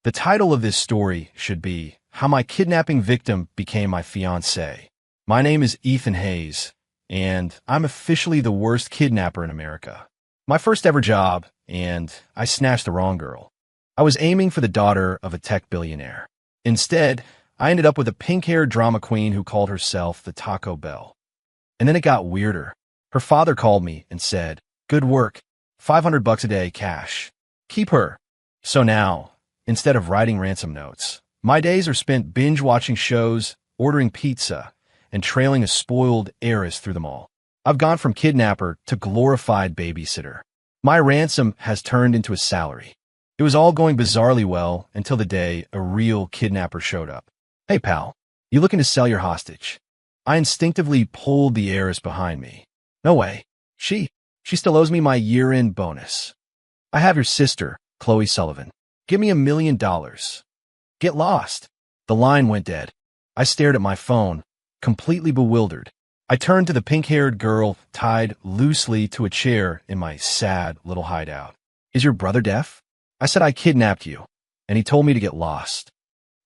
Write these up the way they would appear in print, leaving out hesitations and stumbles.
The title of this story should be How My Kidnapping Victim Became My Fiancée. My name is Ethan Hayes, and I'm officially the worst kidnapper in America. My first ever job, and I snatched the wrong girl. I was aiming for the daughter of a tech billionaire. Instead, I ended up with a pink-haired drama queen who called herself the Taco Bell. And then it got weirder. Her father called me and said, "Good work, $500 a day cash. Keep her." So now, instead of writing ransom notes, my days are spent binge-watching shows, ordering pizza, and trailing a spoiled heiress through them all. I've gone from kidnapper to glorified babysitter. My ransom has turned into a salary. It was all going bizarrely well until the day a real kidnapper showed up. "Hey, pal, you looking to sell your hostage?" I instinctively pulled the heiress behind me. "No way. She still owes me my year-end bonus." "I have your sister, Chloe Sullivan. Give me $1 million. Get lost." The line went dead. I stared at my phone, completely bewildered. I turned to the pink-haired girl tied loosely to a chair in my sad little hideout. "Is your brother deaf?" I said I kidnapped you, and he told me to get lost.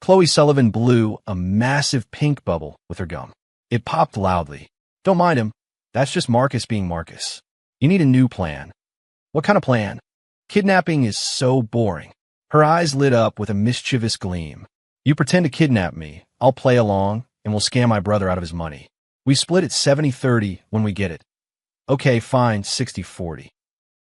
Chloe Sullivan blew a massive pink bubble with her gum. It popped loudly. "Don't mind him. That's just Marcus being Marcus. You need a new plan." "What kind of plan?" "Kidnapping is so boring." Her eyes lit up with a mischievous gleam. "You pretend to kidnap me, I'll play along, and we'll scam my brother out of his money. We split it 70-30 when we get it." "Okay, fine, 60-40.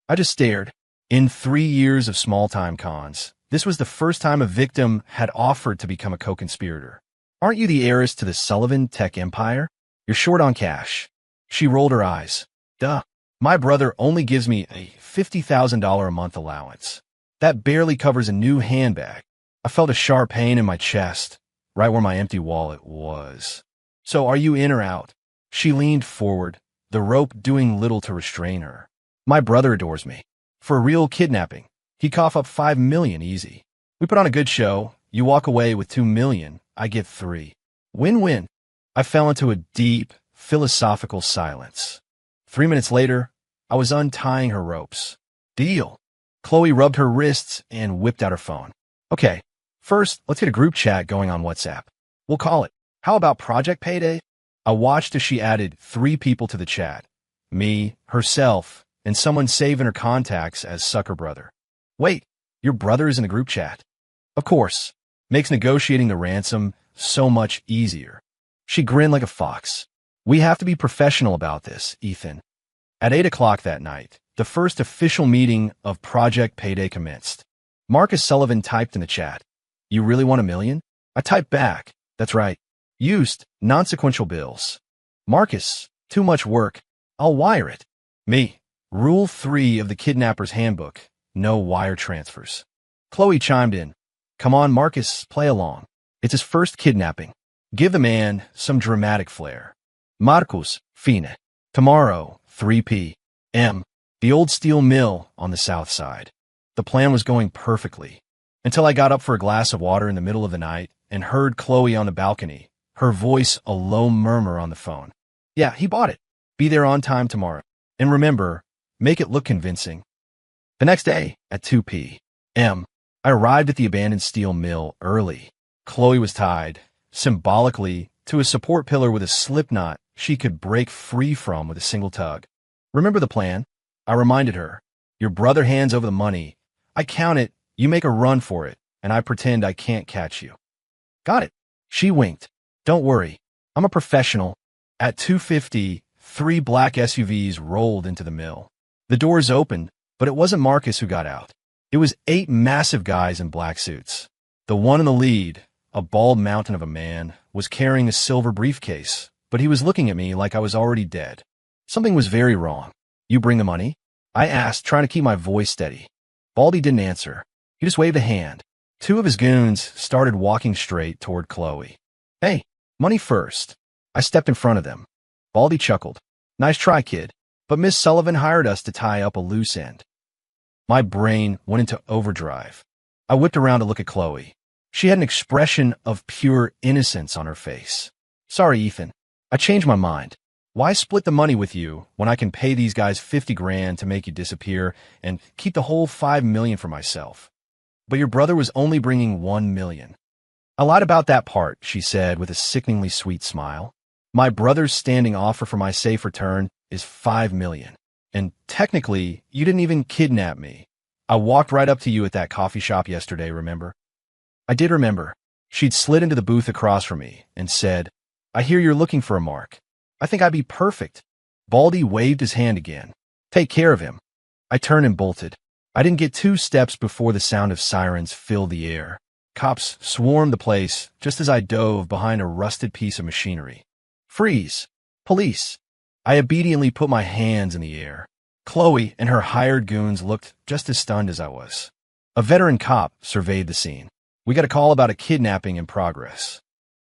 I just stared. In 3 years of small-time cons, this was the first time a victim had offered to become a co-conspirator. "Aren't you the heiress to the Sullivan tech empire? You're short on cash." She rolled her eyes. "Duh. My brother only gives me a $50,000 a month allowance. That barely covers a new handbag." I felt a sharp pain in my chest, right where my empty wallet was. "So are you in or out?" She leaned forward, the rope doing little to restrain her. "My brother adores me. For a real kidnapping, he'd cough up $5 million easy. We put on a good show. You walk away with $2 million. I get 3. Win-win." I fell into a deep, philosophical silence. 3 minutes later, I was untying her ropes. "Deal." Chloe rubbed her wrists and whipped out her phone. "Okay, first, let's get a group chat going on WhatsApp. We'll call it, how about Project Payday?" I watched as she added 3 people to the chat. Me, herself, and someone saving her contacts as Sucker Brother. "Wait, your brother is in the group chat?" "Of course. Makes negotiating the ransom so much easier." She grinned like a fox. "We have to be professional about this, Ethan." At 8 o'clock that night, the first official meeting of Project Payday commenced. Marcus Sullivan typed in the chat, "You really want $1 million?" I typed back, "That's right. Used, non-sequential bills." Marcus, "Too much work. I'll wire it." Me, Rule 3 of the Kidnapper's Handbook, no wire transfers. Chloe chimed in, "Come on, Marcus, play along. It's his first kidnapping. Give the man some dramatic flair." "Marcus, fine. Tomorrow, 3 p.m. The old steel mill on the south side." The plan was going perfectly, until I got up for a glass of water in the middle of the night and heard Chloe on the balcony, her voice a low murmur on the phone. "Yeah, he bought it. Be there on time tomorrow. And remember, make it look convincing." The next day, at 2 p.m., I arrived at the abandoned steel mill early. Chloe was tied, symbolically, to a support pillar with a slip knot she could break free from with a single tug. "Remember the plan?" I reminded her. "Your brother hands over the money. I count it, you make a run for it, and I pretend I can't catch you." "Got it." She winked. "Don't worry. I'm a professional." At 2:50, 3 black SUVs rolled into the mill. The doors opened, but it wasn't Marcus who got out. It was 8 massive guys in black suits. The one in the lead, a bald mountain of a man, was carrying a silver briefcase, but he was looking at me like I was already dead. Something was very wrong. "You bring the money?" I asked, trying to keep my voice steady. Baldy didn't answer. He just waved a hand. 2 of his goons started walking straight toward Chloe. "Hey, money first." I stepped in front of them. Baldy chuckled. "Nice try, kid. But Miss Sullivan hired us to tie up a loose end." My brain went into overdrive. I whipped around to look at Chloe. She had an expression of pure innocence on her face. "Sorry, Ethan. I changed my mind. Why split the money with you when I can pay these guys 50 grand to make you disappear and keep the whole 5 million for myself?" but your brother was only bringing 1 million. I lied about that part, she said with a sickeningly sweet smile. My brother's standing offer for my safe return is 5 million. And technically, you didn't even kidnap me. I walked right up to you at that coffee shop yesterday, remember? I did remember. She'd slid into the booth across from me and said, I hear you're looking for a mark. I think I'd be perfect. Baldy waved his hand again. Take care of him. I turned and bolted. I didn't get 2 steps before the sound of sirens filled the air. Cops swarmed the place just as I dove behind a rusted piece of machinery. Freeze! Police! I obediently put my hands in the air. Chloe and her hired goons looked just as stunned as I was. A veteran cop surveyed the scene. We got a call about a kidnapping in progress.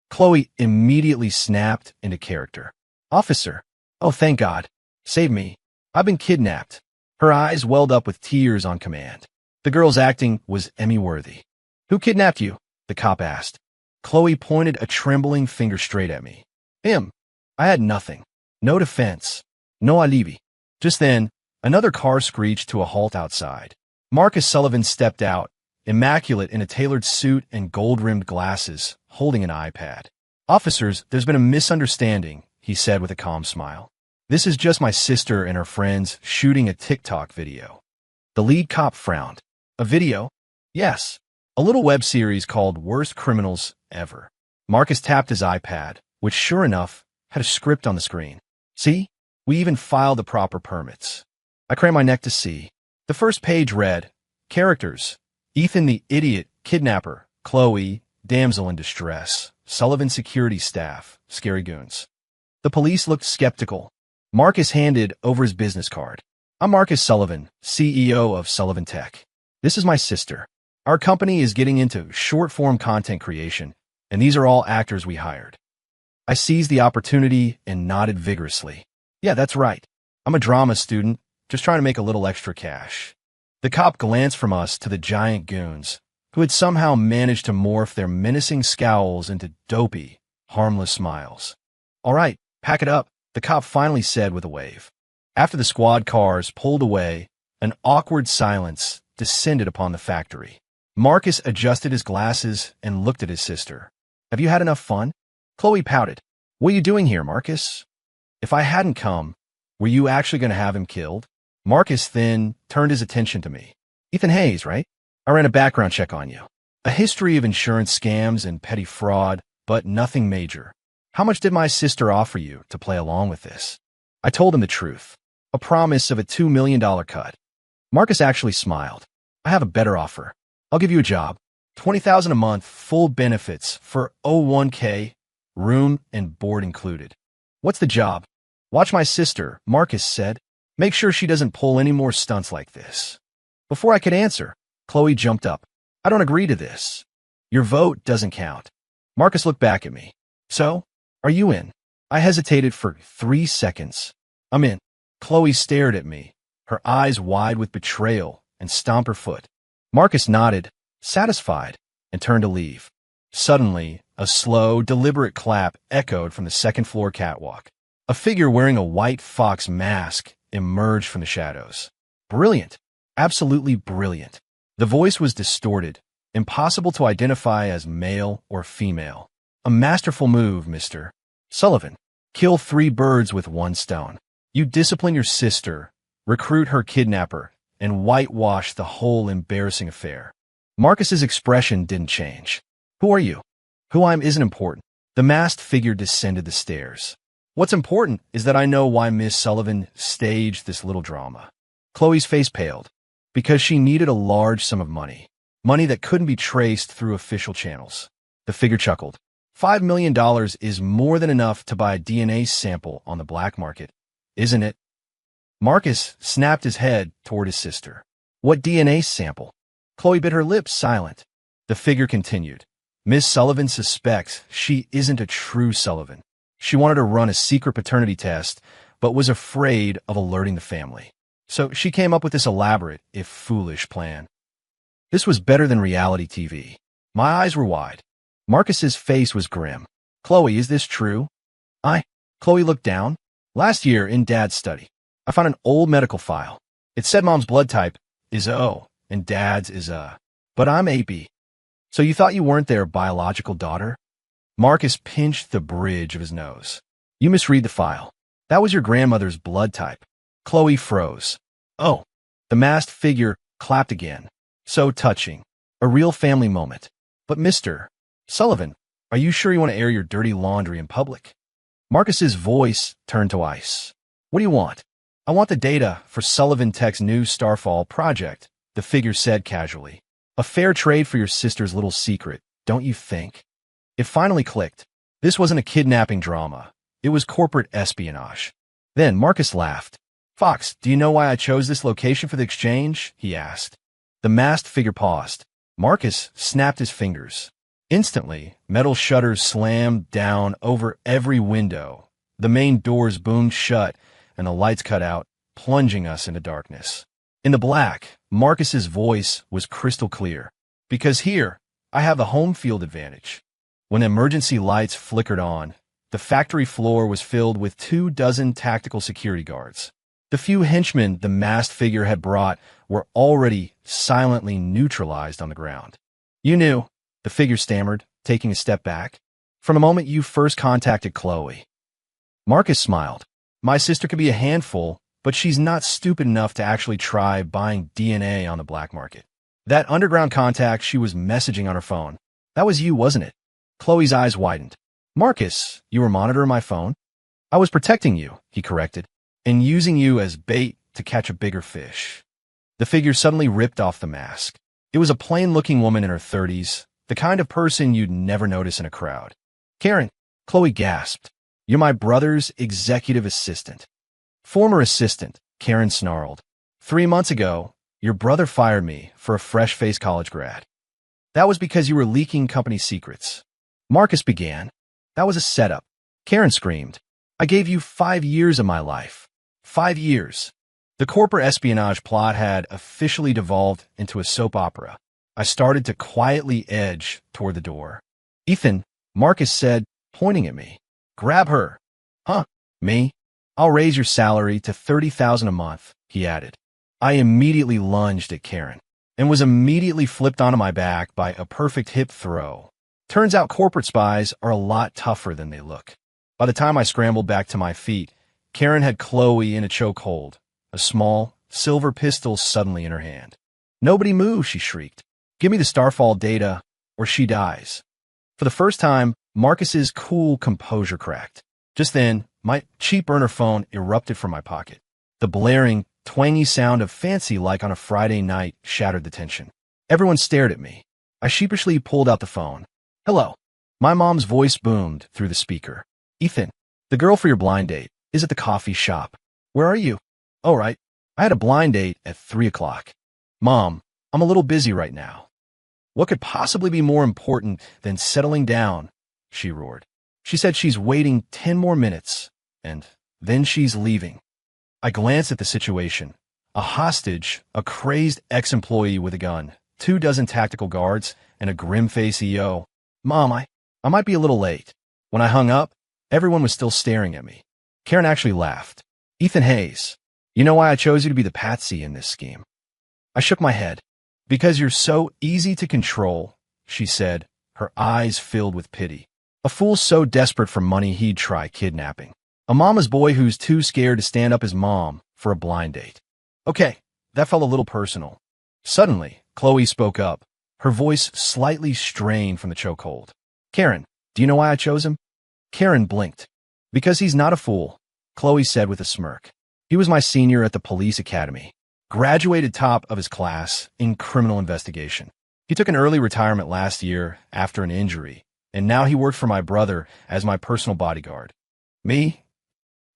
Chloe immediately snapped into character. Officer! Oh, thank God. Save me. I've been kidnapped. Her eyes welled up with tears on command. The girl's acting was Emmy-worthy. Who kidnapped you? The cop asked. Chloe pointed a trembling finger straight at me. Him. I had nothing. No defense. No alibi. Just then, another car screeched to a halt outside. Marcus Sullivan stepped out, immaculate in a tailored suit and gold-rimmed glasses, holding an iPad. Officers, there's been a misunderstanding, he said with a calm smile. This is just my sister and her friends shooting a TikTok video. The lead cop frowned. A video? Yes. A little web series called Worst Criminals Ever. Marcus tapped his iPad, which sure enough had a script on the screen. See? We even filed the proper permits. I craned my neck to see. The first page read, Characters: Ethan the idiot, kidnapper; Chloe, damsel in distress; Sullivan security staff, scary goons. The police looked skeptical. Marcus handed over his business card. I'm Marcus Sullivan, CEO of Sullivan Tech. This is my sister. Our company is getting into short-form content creation, and these are all actors we hired. I seized the opportunity and nodded vigorously. Yeah, that's right. I'm a drama student, just trying to make a little extra cash. The cop glanced from us to the giant goons, who had somehow managed to morph their menacing scowls into dopey, harmless smiles. All right, pack it up, the cop finally said with a wave. After the squad cars pulled away, an awkward silence descended upon the factory. Marcus adjusted his glasses and looked at his sister. Have you had enough fun? Chloe pouted. What are you doing here, Marcus? If I hadn't come, were you actually going to have him killed? Marcus then turned his attention to me. Ethan Hayes, right? I ran a background check on you. A history of insurance scams and petty fraud, but nothing major. How much did my sister offer you to play along with this? I told him the truth. A promise of a $2 million cut. Marcus actually smiled. I have a better offer. I'll give you a job. $20,000 a month, full benefits for 1K, room and board included. What's the job? Watch my sister, Marcus said. Make sure she doesn't pull any more stunts like this. Before I could answer, Chloe jumped up. I don't agree to this. Your vote doesn't count. Marcus looked back at me. So, are you in? I hesitated for 3 seconds. I'm in. Chloe stared at me, her eyes wide with betrayal, and stomped her foot. Marcus nodded, satisfied, and turned to leave. Suddenly, a slow, deliberate clap echoed from the second-floor catwalk. A figure wearing a white fox mask emerged from the shadows. Brilliant. Absolutely brilliant. The voice was distorted, impossible to identify as male or female. A masterful move, Mr. Sullivan. Kill 3 birds with 1 stone. You discipline your sister, recruit her kidnapper, and whitewash the whole embarrassing affair. Marcus's expression didn't change. Who are you? Who I am isn't important. The masked figure descended the stairs. What's important is that I know why Miss Sullivan staged this little drama. Chloe's face paled, because she needed a large sum of money. Money that couldn't be traced through official channels. The figure chuckled. $5 million is more than enough to buy a DNA sample on the black market, isn't it? Marcus snapped his head toward his sister. What DNA sample? Chloe bit her lips, silent. The figure continued. Miss Sullivan suspects she isn't a true Sullivan. She wanted to run a secret paternity test, but was afraid of alerting the family. So she came up with this elaborate, if foolish, plan. This was better than reality TV. My eyes were wide. Marcus's face was grim. Chloe, is this true? Chloe looked down. Last year, in Dad's study, I found an old medical file. It said Mom's blood type is O, and Dad's is But I'm AB. So you thought you weren't their biological daughter? Marcus pinched the bridge of his nose. You misread the file. That was your grandmother's blood type. Chloe froze. Oh. The masked figure clapped again. So touching. A real family moment. But Mr. Sullivan, are you sure you want to air your dirty laundry in public? Marcus's voice turned to ice. What do you want? I want the data for Sullivan Tech's new Starfall project, the figure said casually. A fair trade for your sister's little secret, don't you think? It finally clicked. This wasn't a kidnapping drama. It was corporate espionage. Then Marcus laughed. Fox, do you know why I chose this location for the exchange? He asked. The masked figure paused. Marcus snapped his fingers. Instantly, metal shutters slammed down over every window. The main doors boomed shut, and the lights cut out, plunging us into darkness. In the black, Marcus's voice was crystal clear. Because here, I have a home field advantage. When emergency lights flickered on, the factory floor was filled with 24 tactical security guards. The few henchmen the masked figure had brought were already silently neutralized on the ground. You knew, the figure stammered, taking a step back, from the moment you first contacted Chloe. Marcus smiled. My sister could be a handful, but she's not stupid enough to actually try buying DNA on the black market. That underground contact she was messaging on her phone, that was you, wasn't it? Chloe's eyes widened. Marcus, you were monitoring my phone? I was protecting you, he corrected, and using you as bait to catch a bigger fish. The figure suddenly ripped off the mask. It was a plain-looking woman in her 30s, the kind of person you'd never notice in a crowd. Karen, Chloe gasped. You're my brother's executive assistant. Former assistant, Karen snarled. 3 months ago, your brother fired me for a fresh-faced college grad. That was because you were leaking company secrets. Marcus began. That was a setup. Karen screamed. I gave you 5 years of my life. 5 years. The corporate espionage plot had officially devolved into a soap opera. I started to quietly edge toward the door. Ethan, Marcus said, pointing at me. Grab her. Huh? Me? I'll raise your salary to $30,000 a month, he added. I immediately lunged at Karen and was immediately flipped onto my back by a perfect hip throw. Turns out corporate spies are a lot tougher than they look. By the time I scrambled back to my feet, Karen had Chloe in a chokehold, a small, silver pistol suddenly in her hand. Nobody move, she shrieked. Give me the Starfall data, or she dies. For the first time, Marcus's cool composure cracked. Just then, my cheap burner phone erupted from my pocket. The blaring, twangy sound of Fiancée like on a Friday night shattered the tension. Everyone stared at me. I sheepishly pulled out the phone. Hello. My mom's voice boomed through the speaker. Ethan, the girl for your blind date is at the coffee shop. Where are you? Oh, right. I had a blind date at 3 o'clock. Mom, I'm a little busy right now. What could possibly be more important than settling down? She roared. She said she's waiting 10 more minutes, and then she's leaving. I glanced at the situation. A hostage, a crazed ex-employee with a gun, 24 tactical guards, and a grim-faced EO. Mom, I might be a little late. When I hung up, everyone was still staring at me. Karen actually laughed. Ethan Hayes, you know why I chose you to be the patsy in this scheme? I shook my head. Because you're so easy to control, she said, her eyes filled with pity. A fool so desperate for money he'd try kidnapping. A mama's boy who's too scared to stand up his mom for a blind date. Okay, that felt a little personal. Suddenly, Chloe spoke up, her voice slightly strained from the chokehold. Karen, do you know why I chose him? Karen blinked. Because he's not a fool, Chloe said with a smirk. He was my senior at the police academy. Graduated top of his class in criminal investigation. He took an early retirement last year after an injury, and now he worked for my brother as my personal bodyguard. Me?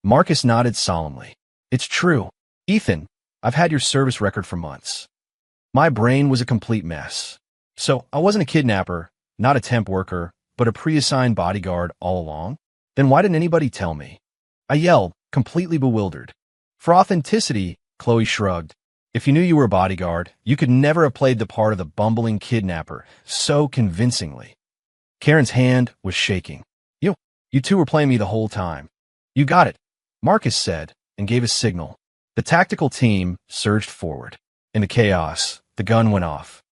Marcus nodded solemnly. It's true. Ethan, I've had your service record for months. My brain was a complete mess. So I wasn't a kidnapper, not a temp worker, but a pre-assigned bodyguard all along? Then why didn't anybody tell me? I yelled, completely bewildered. For authenticity, Chloe shrugged. If you knew you were a bodyguard, you could never have played the part of the bumbling kidnapper so convincingly. Karen's hand was shaking. You two were playing me the whole time. You got it, Marcus said, and gave a signal. The tactical team surged forward. In the chaos, the gun went off.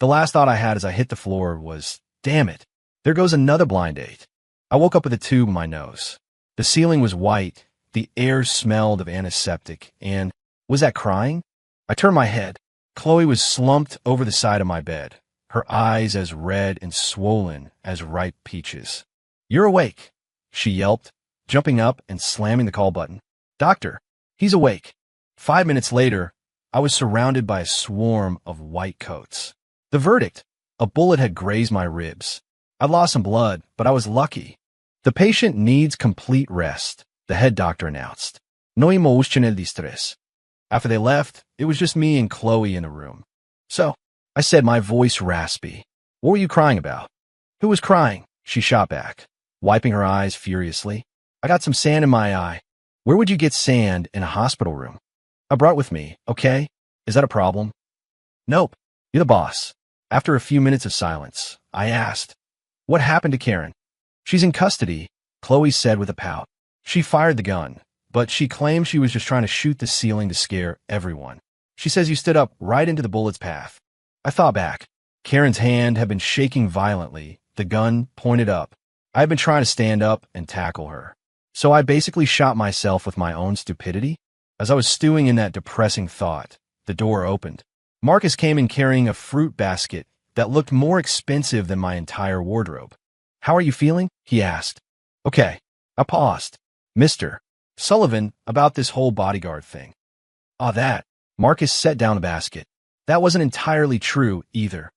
The last thought I had as I hit the floor was, damn it, there goes another blind date. I woke up with a tube in my nose. The ceiling was white, the air smelled of antiseptic, and was that crying? I turned my head. Chloe was slumped over the side of my bed, her eyes as red and swollen as ripe peaches. You're awake, she yelped, jumping up and slamming the call button. Doctor, he's awake. 5 minutes later, I was surrounded by a swarm of white coats. The verdict: a bullet had grazed my ribs. I'd lost some blood, but I was lucky. The patient needs complete rest, the head doctor announced. No emotional distress. After they left, it was just me and Chloe in the room. So, I said, my voice raspy. What were you crying about? Who was crying? She shot back, wiping her eyes furiously. I got some sand in my eye. Where would you get sand in a hospital room? I brought it with me, okay? Is that a problem? Nope. You're the boss. After a few minutes of silence, I asked, what happened to Karen? She's in custody, Chloe said with a pout. She fired the gun, but she claimed she was just trying to shoot the ceiling to scare everyone. She says you stood up right into the bullet's path. I thought back. Karen's hand had been shaking violently, the gun pointed up. I had been trying to stand up and tackle her. So I basically shot myself with my own stupidity? As I was stewing in that depressing thought, the door opened. Marcus came in carrying a fruit basket that looked more expensive than my entire wardrobe. How are you feeling? He asked. Okay. I paused. Mr. Sullivan, about this whole bodyguard thing. That. Marcus set down the basket. That wasn't entirely true either.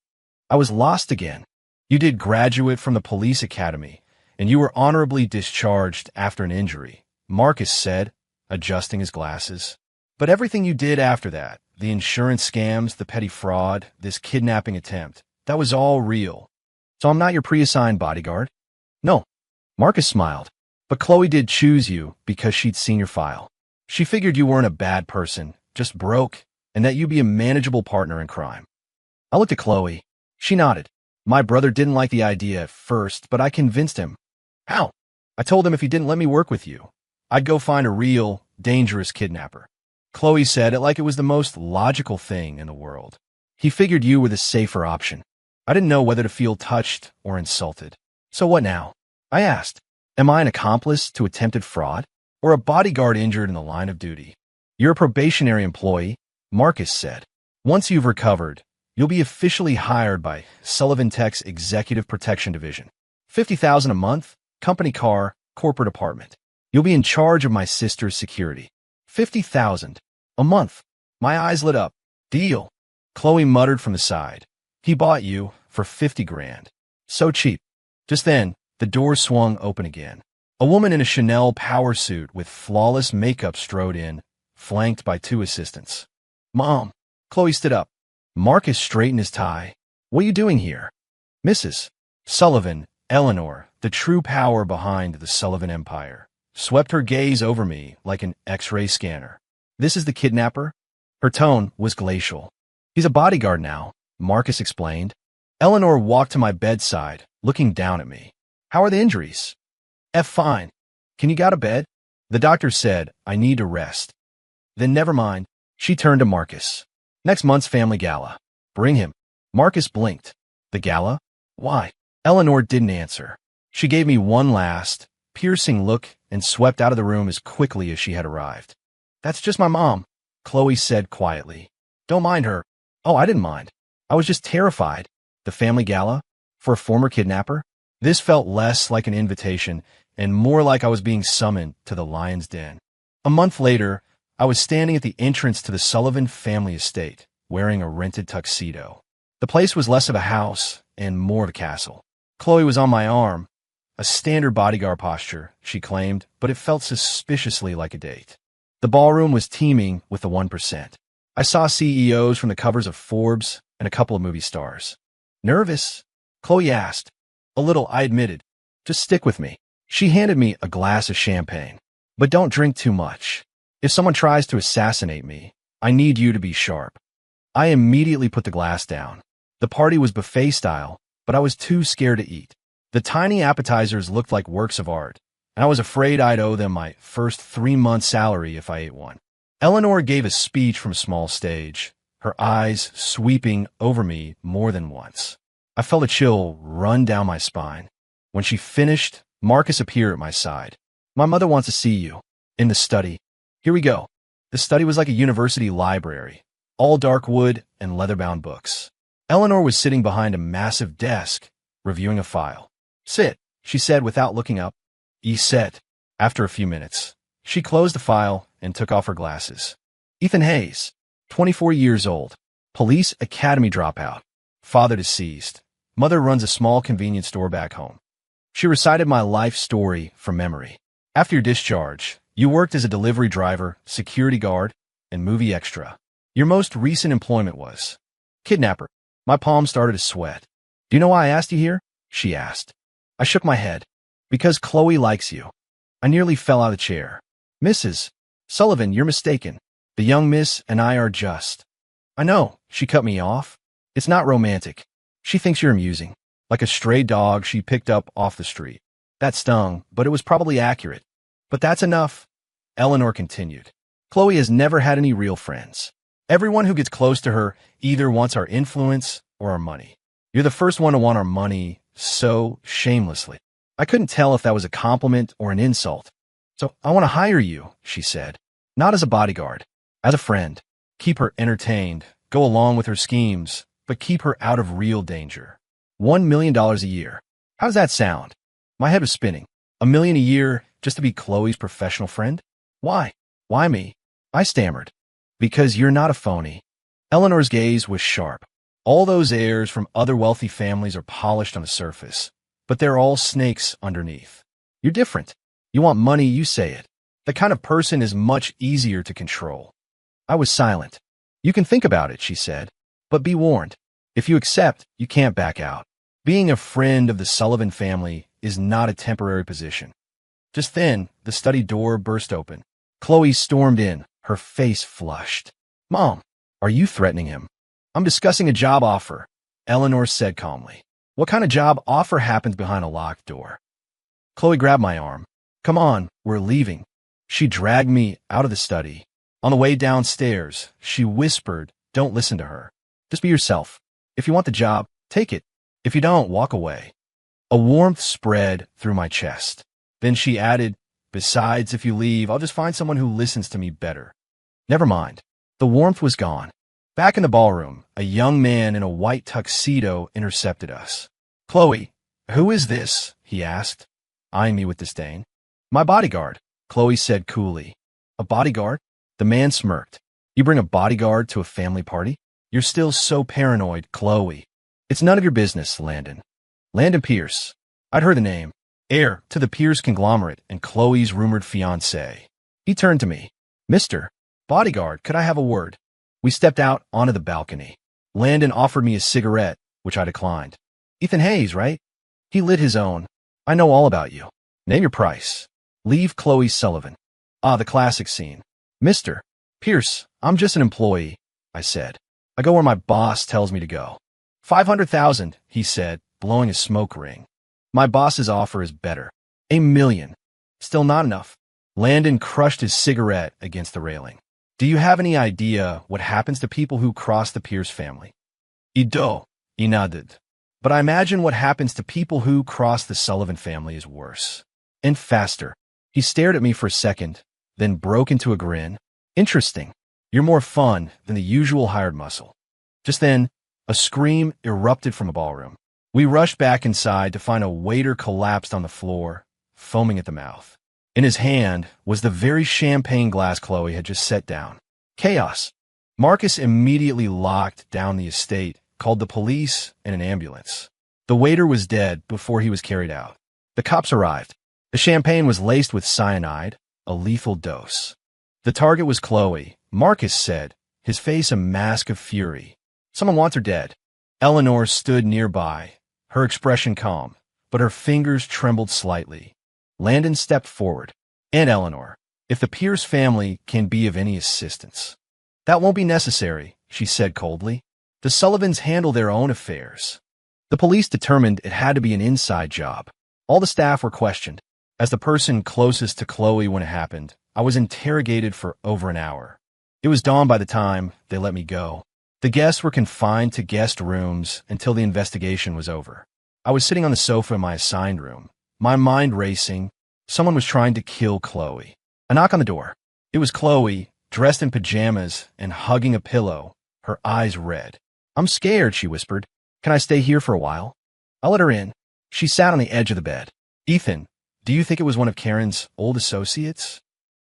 I was lost again. You did graduate from the police academy, and you were honorably discharged after an injury, Marcus said, adjusting his glasses. But everything you did after that, the insurance scams, the petty fraud, this kidnapping attempt, that was all real. So I'm not your pre-assigned bodyguard? No. Marcus smiled. But Chloe did choose you because she'd seen your file. She figured you weren't a bad person, just broke, and that you'd be a manageable partner in crime. I looked at Chloe. She nodded. My brother didn't like the idea at first, but I convinced him. How? I told him if he didn't let me work with you, I'd go find a real, dangerous kidnapper. Chloe said it like it was the most logical thing in the world. He figured you were the safer option. I didn't know whether to feel touched or insulted. So what now? I asked. Am I an accomplice to attempted fraud, or a bodyguard injured in the line of duty? You're a probationary employee, Marcus said. Once you've recovered, you'll be officially hired by Sullivan Tech's Executive Protection Division. $50,000 a month, company car, corporate apartment. You'll be in charge of my sister's security. $50,000 a month. My eyes lit up. Deal. Chloe muttered from the side. He bought you for 50 grand. So cheap. Just then, the door swung open again. A woman in a Chanel power suit with flawless makeup strode in, flanked by 2 assistants. Mom. Chloe stood up. Marcus straightened his tie. What are you doing here? Mrs. Sullivan, Eleanor, the true power behind the Sullivan Empire, swept her gaze over me like an X-ray scanner. This is the kidnapper? Her tone was glacial. He's a bodyguard now, Marcus explained. Eleanor walked to my bedside, looking down at me. How are the injuries? Fine. Can you get out of bed? The doctor said, I need to rest. Then never mind. She turned to Marcus. Next month's family gala. Bring him. Marcus blinked. The gala? Why? Eleanor didn't answer. She gave me one last, piercing look and swept out of the room as quickly as she had arrived. That's just my mom, Chloe said quietly. Don't mind her. Oh, I didn't mind. I was just terrified. The family gala? For a former kidnapper? This felt less like an invitation and more like I was being summoned to the lion's den. A month later, I was standing at the entrance to the Sullivan family estate, wearing a rented tuxedo. The place was less of a house and more of a castle. Chloe was on my arm, a standard bodyguard posture, she claimed, but it felt suspiciously like a date. The ballroom was teeming with the 1%. I saw CEOs from the covers of Forbes and a couple of movie stars. Nervous? Chloe asked. A little, I admitted. Just stick with me. She handed me a glass of champagne. But don't drink too much. If someone tries to assassinate me, I need you to be sharp. I immediately put the glass down. The party was buffet style, but I was too scared to eat. The tiny appetizers looked like works of art, and I was afraid I'd owe them my first 3 months' salary if I ate one. Eleanor gave a speech from a small stage, her eyes sweeping over me more than once. I felt a chill run down my spine. When she finished, Marcus appeared at my side. "My mother wants to see you. In the study. Here we go." The study was like a university library, all dark wood and leather-bound books. Eleanor was sitting behind a massive desk, reviewing a file. "Sit," she said without looking up. "You set." After a few minutes, she closed the file and took off her glasses. Ethan Hayes, 24 years old, police academy dropout, father deceased, mother runs a small convenience store back home. She recited my life story from memory. "After your discharge, you worked as a delivery driver, security guard, and movie extra. Your most recent employment was kidnapper." My palms started to sweat. "Do you know why I asked you here?" she asked. I shook my head. "Because Chloe likes you." I nearly fell out of the chair. "Mrs. Sullivan, you're mistaken. The young miss and I are just—" "I know," she cut me off. "It's not romantic. She thinks you're amusing, like a stray dog she picked up off the street." That stung, but it was probably accurate. "But that's enough," Eleanor continued. "Chloe has never had any real friends. Everyone who gets close to her either wants our influence or our money. You're the first one to want our money so shamelessly." I couldn't tell if that was a compliment or an insult. "So I want to hire you," she said. "Not as a bodyguard, as a friend. Keep her entertained, go along with her schemes, but keep her out of real danger. $1 million a year. How does that sound?" My head was spinning. $1 million a year just to be Chloe's professional friend? Why? Why me? I stammered. "Because you're not a phony." Eleanor's gaze was sharp. "All those heirs from other wealthy families are polished on the surface, but they're all snakes underneath. You're different. You want money, you say it. That kind of person is much easier to control." I was silent. "You can think about it," she said, "but be warned. If you accept, you can't back out. Being a friend of the Sullivan family is not a temporary position." Just then, the study door burst open. Chloe stormed in, her face flushed. "Mom, are you threatening him?" "I'm discussing a job offer," Eleanor said calmly. "What kind of job offer happens behind a locked door?" Chloe grabbed my arm. "Come on, we're leaving." She dragged me out of the study. On the way downstairs, she whispered, "Don't listen to her. Just be yourself. If you want the job, take it. If you don't, walk away." A warmth spread through my chest. Then she added, "Besides, if you leave, I'll just find someone who listens to me better." Never mind. The warmth was gone. Back in the ballroom, a young man in a white tuxedo intercepted us. "Chloe, who is this?" he asked, eyeing me with disdain. "My bodyguard," Chloe said coolly. "A bodyguard?" The man smirked. "You bring a bodyguard to a family party? You're still so paranoid, Chloe." "It's none of your business, Landon." Landon Pierce. I'd heard the name. Heir to the Pierce conglomerate and Chloe's rumored fiancé. He turned to me. "Mr. Bodyguard, could I have a word?" We stepped out onto the balcony. Landon offered me a cigarette, which I declined. "Ethan Hayes, right?" He lit his own. "I know all about you. Name your price." "Leave Chloe Sullivan." Ah, the classic scene. "Mr. Pierce, I'm just an employee," I said. "I go where my boss tells me to go." 500,000, he said, blowing a smoke ring. "My boss's offer is better. $1 million. Still not enough." Landon crushed his cigarette against the railing. "Do you have any idea what happens to people who cross the Pierce family?" "I do," he nodded. "But I imagine what happens to people who cross the Sullivan family is worse. And faster." He stared at me for a second, then broke into a grin. "Interesting. You're more fun than the usual hired muscle." Just then, a scream erupted from the ballroom. We rushed back inside to find a waiter collapsed on the floor, foaming at the mouth. In his hand was the very champagne glass Chloe had just set down. Chaos. Marcus immediately locked down the estate, called the police and an ambulance. The waiter was dead before he was carried out. The cops arrived. The champagne was laced with cyanide, a lethal dose. The target was Chloe, Marcus said, his face a mask of fury. "Someone wants her dead." Eleanor stood nearby, her expression calm, but her fingers trembled slightly. Landon stepped forward. "And Eleanor, if the Pierce family can be of any assistance." "That won't be necessary," she said coldly. "The Sullivans handle their own affairs." The police determined it had to be an inside job. All the staff were questioned. As the person closest to Chloe when it happened, I was interrogated for over an hour. It was dawn by the time they let me go. The guests were confined to guest rooms until the investigation was over. I was sitting on the sofa in my assigned room, my mind racing. Someone was trying to kill Chloe. A knock on the door. It was Chloe, dressed in pajamas and hugging a pillow, her eyes red. "I'm scared," she whispered. "Can I stay here for a while?" I let her in. She sat on the edge of the bed. "Ethan, do you think it was one of Karen's old associates?"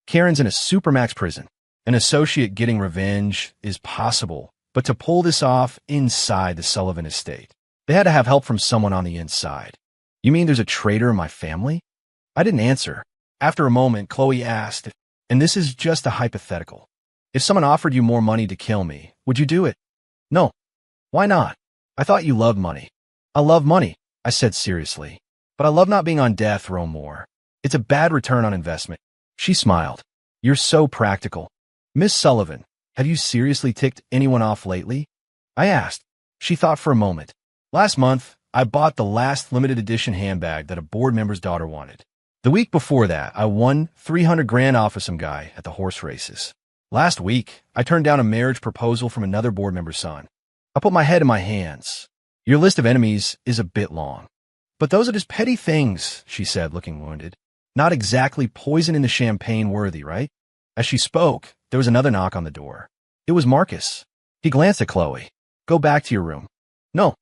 "Karen's in a supermax prison. An associate getting revenge is possible, but to pull this off inside the Sullivan estate, they had to have help from someone on the inside." "You mean there's a traitor in my family?" I didn't answer. After a moment, Chloe asked, and this is just a hypothetical, "If someone offered you more money to kill me, would you do it?" "No." "Why not?" "I thought you loved money." "I love money," I said seriously, "but I love not being on death row more. It's a bad return on investment." She smiled. "You're so practical." "Miss Sullivan, have you seriously ticked anyone off lately?" I asked. She thought for a moment. "Last month, I bought the last limited edition handbag that a board member's daughter wanted. The week before that, I won 300 grand off of some guy at the horse races. Last week, I turned down a marriage proposal from another board member's son." I put my head in my hands. "Your list of enemies is a bit long." "But those are just petty things," she said, looking wounded. "Not exactly poison in the champagne worthy, right?" As she spoke, there was another knock on the door. It was Marcus. He glanced at Chloe. "Go back to your room." "No.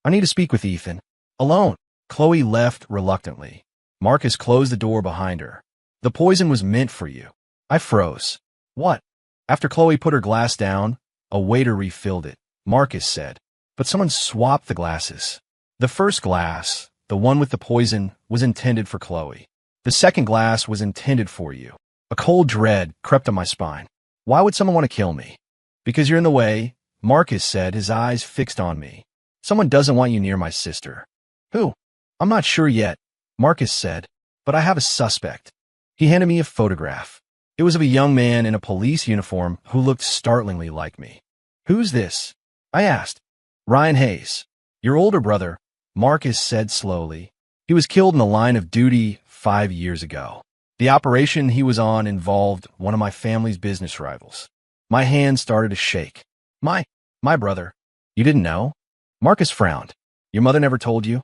I need to speak with Ethan. Alone." Chloe left reluctantly. Marcus closed the door behind her. "The poison was meant for you." I froze. "What?" After Chloe put her glass down, a waiter refilled it. Marcus said, "But someone swapped the glasses. The first glass, the one with the poison, was intended for Chloe. The second glass was intended for you." A cold dread crept up my spine. "Why would someone want to kill me?" "Because you're in the way," Marcus said, his eyes fixed on me. "Someone doesn't want you near my sister." "Who?" "I'm not sure yet," Marcus said, "but I have a suspect." He handed me a photograph. It was of a young man in a police uniform who looked startlingly like me. "Who's this?" I asked. "Ryan Hayes. Your older brother," Marcus said slowly. "He was killed in the line of duty 5 years ago. The operation he was on involved one of my family's business rivals." My hand started to shake. My brother. You didn't know?" Marcus frowned. "Your mother never told you?"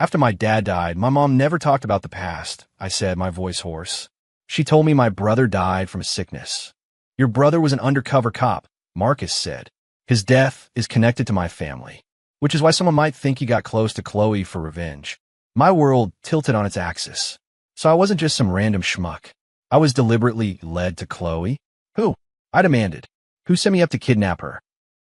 "After my dad died, my mom never talked about the past," I said, my voice hoarse. "She told me my brother died from a sickness." "Your brother was an undercover cop," Marcus said. "His death is connected to my family, which is why someone might think he got close to Chloe for revenge." My world tilted on its axis. So I wasn't just some random schmuck. I was deliberately led to Chloe. "Who?" I demanded. "Who sent me up to kidnap her?"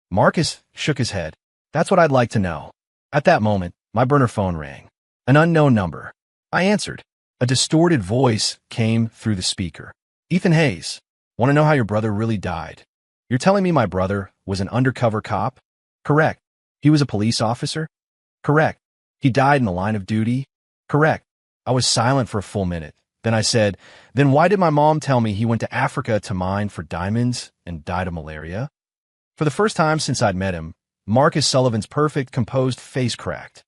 Marcus shook his head. "That's what I'd like to know." At that moment, my burner phone rang. An unknown number. I answered. A distorted voice came through the speaker. "Ethan Hayes. Want to know how your brother really died?" "You're telling me my brother was an undercover cop?" "Correct." "He was a police officer?" "Correct." "He died in the line of duty?" "Correct." I was silent for a full minute. Then I said, "Then why did my mom tell me he went to Africa to mine for diamonds and died of malaria?" For the first time since I'd met him, Marcus Sullivan's perfect, composed face cracked.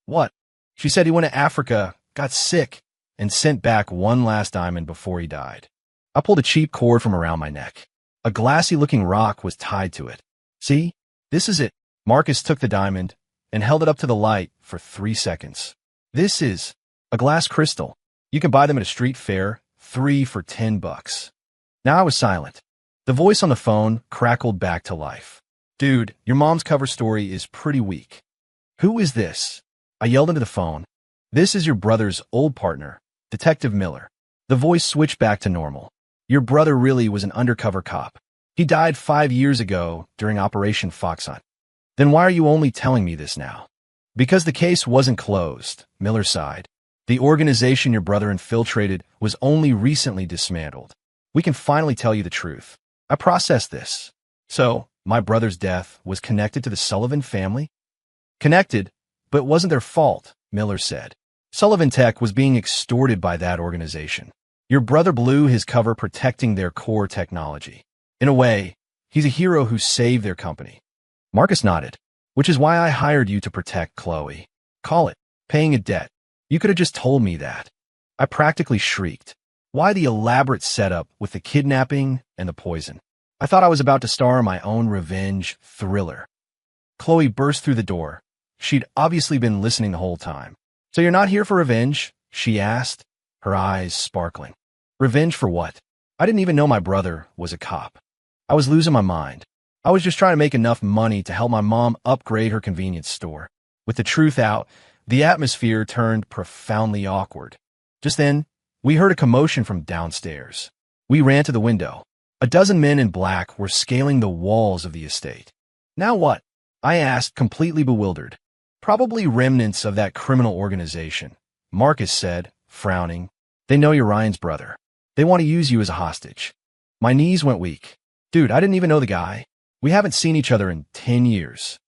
"What?" "She said he went to Africa, got sick, and sent back one last diamond before he died." I pulled a cheap cord from around my neck. A glassy-looking rock was tied to it. "See? This is it." Marcus took the diamond and held it up to the light for 3 seconds. "This is a glass crystal. You can buy them at a street fair, 3 for $10. Now I was silent. The voice on the phone crackled back to life. "Dude, your mom's cover story is pretty weak." "Who is this?" I yelled into the phone. "This is your brother's old partner, Detective Miller." The voice switched back to normal. "Your brother really was an undercover cop. He died 5 years ago during Operation Fox Hunt." "Then why are you only telling me this now?" "Because the case wasn't closed," Miller sighed. "The organization your brother infiltrated was only recently dismantled. We can finally tell you the truth." I processed this. "So, my brother's death was connected to the Sullivan family?" "Connected, but it wasn't their fault," Miller said. "Sullivan Tech was being extorted by that organization. Your brother blew his cover protecting their core technology. In a way, he's a hero who saved their company." Marcus nodded. "Which is why I hired you to protect Chloe. Call it paying a debt. You could have just told me that." I practically shrieked. Why the elaborate setup with the kidnapping and the poison? I thought I was about to star in my own revenge thriller. Chloe burst through the door. She'd obviously been listening the whole time. "So you're not here for revenge?" she asked, her eyes sparkling. "Revenge for what? I didn't even know my brother was a cop." I was losing my mind. I was just trying to make enough money to help my mom upgrade her convenience store. With the truth out, the atmosphere turned profoundly awkward. Just then, we heard a commotion from downstairs. We ran to the window. A dozen men in black were scaling the walls of the estate. "Now what?" I asked, completely bewildered. "Probably remnants of that criminal organization," Marcus said, frowning. "They know you're Ryan's brother. They want to use you as a hostage." My knees went weak. Dude, I didn't even know the guy. We haven't seen each other in 10 years.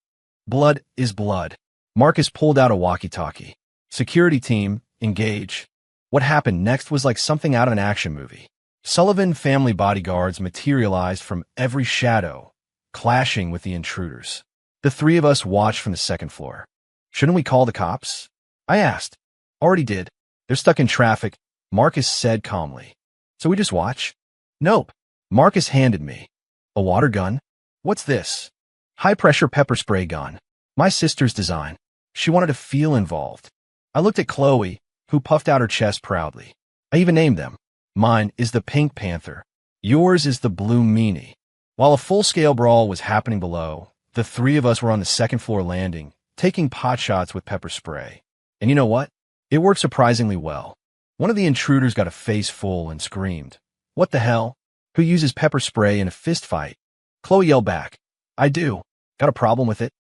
"Blood is blood." Marcus pulled out a walkie-talkie. "Security team, engage." What happened next was like something out of an action movie. Sullivan family bodyguards materialized from every shadow, clashing with the intruders. The three of us watched from the second floor. "Shouldn't we call the cops?" I asked. "Already did. They're stuck in traffic," Marcus said calmly. "So we just watch?" "Nope." Marcus handed me a water gun. "What's this?" "High-pressure pepper spray gun. My sister's design. She wanted to feel involved." I looked at Chloe, who puffed out her chest proudly. I even named them. "Mine is the Pink Panther. Yours is the Blue Meanie." While a full-scale brawl was happening below, the three of us were on the second-floor landing, taking pot shots with pepper spray. And you know what? It worked surprisingly well. One of the intruders got a face full and screamed, "What the hell? Who uses pepper spray in a fist fight?" Chloe yelled back, "I do. Got a problem with it?"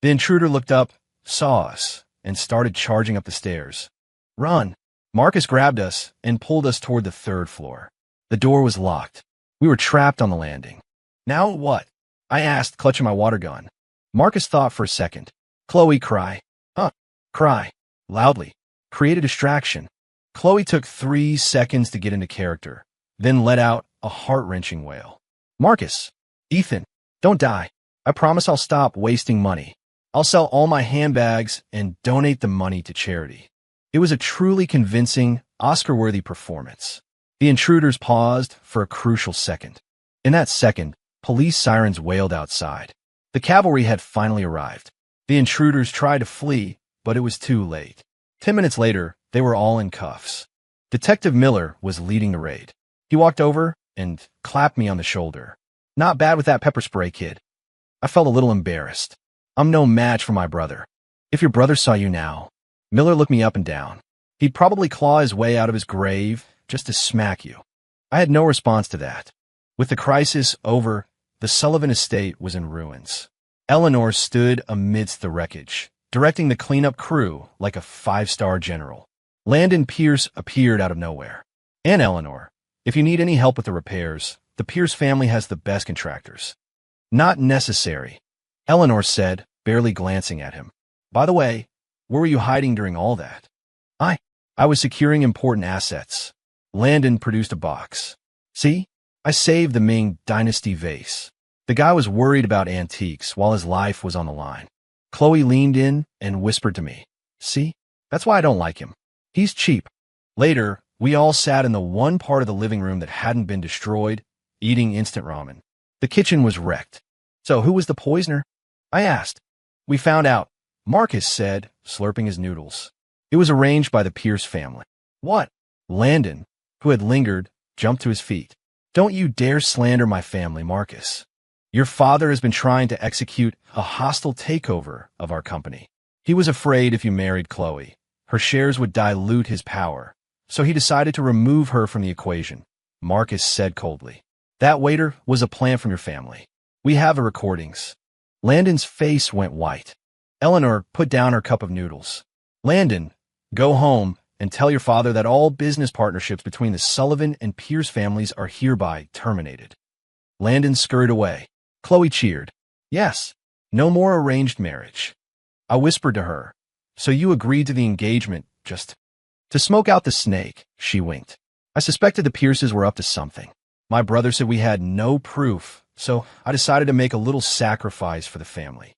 The intruder looked up, saw us, and started charging up the stairs. "Run!" Marcus grabbed us and pulled us toward the third floor. The door was locked. We were trapped on the landing. "Now what?" I asked, clutching my water gun. Marcus thought for a second. "Chloe, cry." "Huh." "Cry. Loudly. Create a distraction." Chloe took 3 seconds to get into character, then let out a heart-wrenching wail. "Marcus, Ethan, don't die. I promise I'll stop wasting money. I'll sell all my handbags and donate the money to charity." It was a truly convincing, Oscar-worthy performance. The intruders paused for a crucial second. In that second, police sirens wailed outside. The cavalry had finally arrived. The intruders tried to flee, but it was too late. 10 minutes later, they were all in cuffs. Detective Miller was leading the raid. He walked over and clapped me on the shoulder. "Not bad with that pepper spray, kid." I felt a little embarrassed. I'm no match for my brother. "If your brother saw you now..." Miller looked me up and down. "He'd probably claw his way out of his grave just to smack you." I had no response to that. With the crisis over, the Sullivan estate was in ruins. Eleanor stood amidst the wreckage, directing the cleanup crew like a 5-star general. Landon Pierce appeared out of nowhere. "And Eleanor, if you need any help with the repairs, the Pierce family has the best contractors." "Not necessary," Eleanor said, barely glancing at him. "By the way, where were you hiding during all that?" I was securing important assets." Landon produced a box. "See? I saved the Ming Dynasty vase." The guy was worried about antiques while his life was on the line. Chloe leaned in and whispered to me, "See? That's why I don't like him. He's cheap." Later, we all sat in the one part of the living room that hadn't been destroyed, eating instant ramen. The kitchen was wrecked. "So who was the poisoner?" I asked. "We found out," Marcus said, slurping his noodles. "It was arranged by the Pierce family." "What?" Landon, who had lingered, jumped to his feet. "Don't you dare slander my family, Marcus. Your father has been trying to execute a hostile takeover of our company. He was afraid if you married Chloe, her shares would dilute his power, so he decided to remove her from the equation," Marcus said coldly. "That waiter was a plant from your family. We have the recordings." Landon's face went white. Eleanor put down her cup of noodles. "Landon, go home and tell your father that all business partnerships between the Sullivan and Pierce families are hereby terminated." Landon scurried away. Chloe cheered. "Yes, no more arranged marriage." I whispered to her, "So you agreed to the engagement just to smoke out the snake?" She winked. I suspected the Pierces were up to something. My brother said we had no proof, so I decided to make a little sacrifice for the family.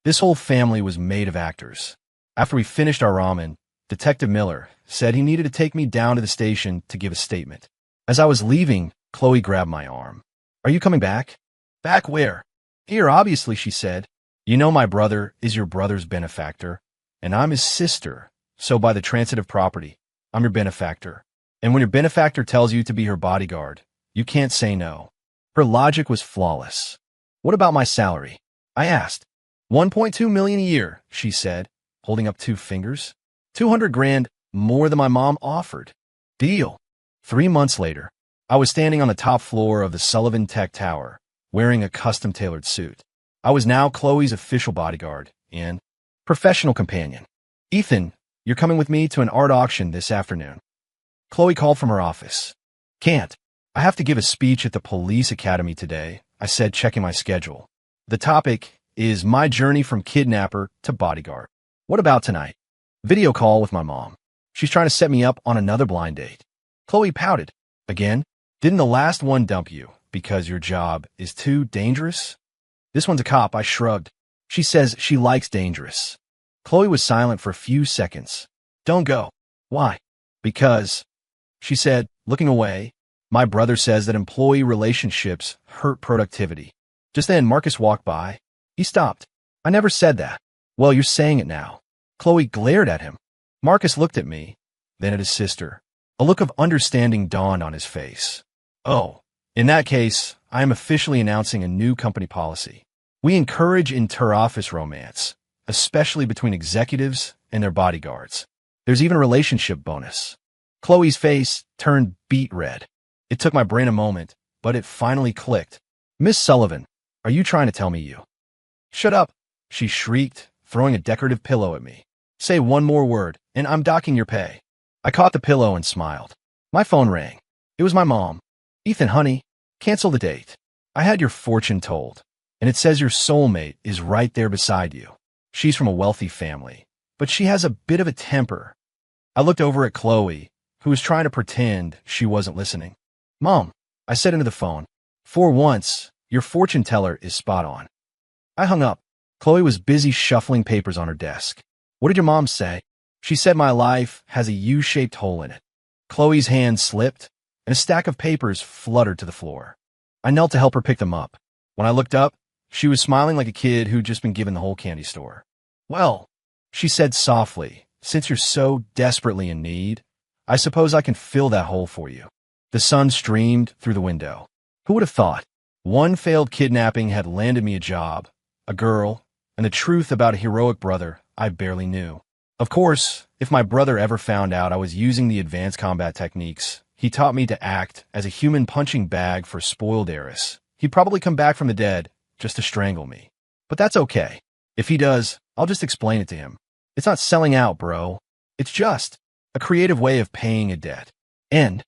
This whole family was made of actors. After we finished our ramen, Detective Miller said he needed to take me down to the station to give a statement. As I was leaving, Chloe grabbed my arm. "Are you coming back?" Back where? Here, obviously, she said. You know my brother is your brother's benefactor, and I'm his sister, so by the transitive property, I'm your benefactor. And when your benefactor tells you to be her bodyguard, you can't say no. Her logic was flawless. What about my salary? I asked. 1.2 million a year, she said, holding up 2 fingers. 200 grand more than my mom offered. Deal. 3 months later, I was standing on the top floor of the Sullivan Tech Tower, wearing a custom-tailored suit. I was now Chloe's official bodyguard and professional companion. Ethan, you're coming with me to an art auction this afternoon. Chloe called from her office. Can't. I have to give a speech at the police academy today, I said, checking my schedule. The topic is my journey from kidnapper to bodyguard. What about tonight? Video call with my mom. She's trying to set me up on another blind date. Chloe pouted. Again? Didn't the last one dump you because your job is too dangerous? This one's a cop, I shrugged. She says she likes dangerous. Chloe was silent for a few seconds. Don't go. Why? Because, she said, looking away, my brother says that employee relationships hurt productivity. Just then, Marcus walked by. He stopped. I never said that. Well, you're saying it now. Chloe glared at him. Marcus looked at me, then at his sister. A look of understanding dawned on his face. Oh, in that case, I am officially announcing a new company policy. We encourage inter-office romance, especially between executives and their bodyguards. There's even a relationship bonus. Chloe's face turned beet red. It took my brain a moment, but it finally clicked. Miss Sullivan, are you trying to tell me you? Shut up, she shrieked, throwing a decorative pillow at me. Say one more word, and I'm docking your pay. I caught the pillow and smiled. My phone rang. It was my mom. Ethan, honey, cancel the date. I had your fortune told, and it says your soulmate is right there beside you. She's from a wealthy family, but she has a bit of a temper. I looked over at Chloe, who was trying to pretend she wasn't listening. Mom, I said into the phone, for once, your fortune teller is spot on. I hung up. Chloe was busy shuffling papers on her desk. What did your mom say? She said my life has a U-shaped hole in it. Chloe's hand slipped, and a stack of papers fluttered to the floor. I knelt to help her pick them up. When I looked up, she was smiling like a kid who'd just been given the whole candy store. Well, she said softly, since you're so desperately in need, I suppose I can fill that hole for you. The sun streamed through the window. Who would have thought? One failed kidnapping had landed me a job, a girl, and the truth about a heroic brother I barely knew. Of course, if my brother ever found out I was using the advanced combat techniques he taught me to act as a human punching bag for spoiled heiress, he'd probably come back from the dead just to strangle me. But that's okay. If he does, I'll just explain it to him. It's not selling out, bro. It's just a creative way of paying a debt. And